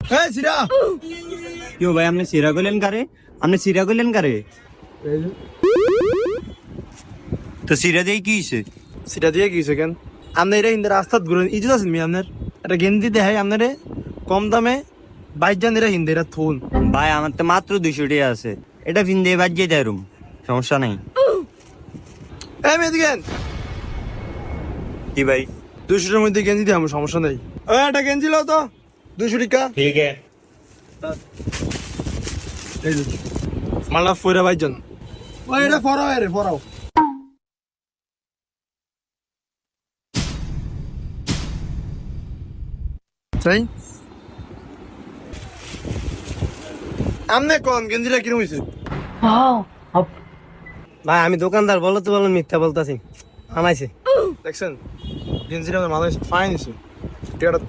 এই সিরা क्यों भाई हमने सिरा को लेन करे हमने सिरा को लेन करे তো সিরা দেই কি হইছে সিরা দিয়ে গিয়েছে কেন আপনি এটা হিন্দি রাস্তাত ঘুরেন ইজত আছেন মি আপনার এটা গেঞ্জি দেখাই আপনারে কম দামে 22 জন এরা হিন্দি এরা থুন ভাই আমার তো মাত্র 200 টাকা আছে এটা ফিন্দে বাজে দেরুম সমস্যা নাই এই মেদিকেন কি ভাই 200 এর মধ্যে গেঞ্জি দিয়ে আমার সমস্যা নেই এটা গেঞ্জি লও তো 200 টাকা ঠিক আছে এই যে মালা ফয়রা 22 জন ওই এটা ফরাও রে ফরাও তাই আমনে কোন গেঞ্জিটা কিরম হইছে ভাই আমি দোকানদার বলো তো বলো মিথ্যা বলতাছি আনাইছে দেখছেন গেঞ্জিটা আমার মাথায় ফাইন হইছে টিয়াটা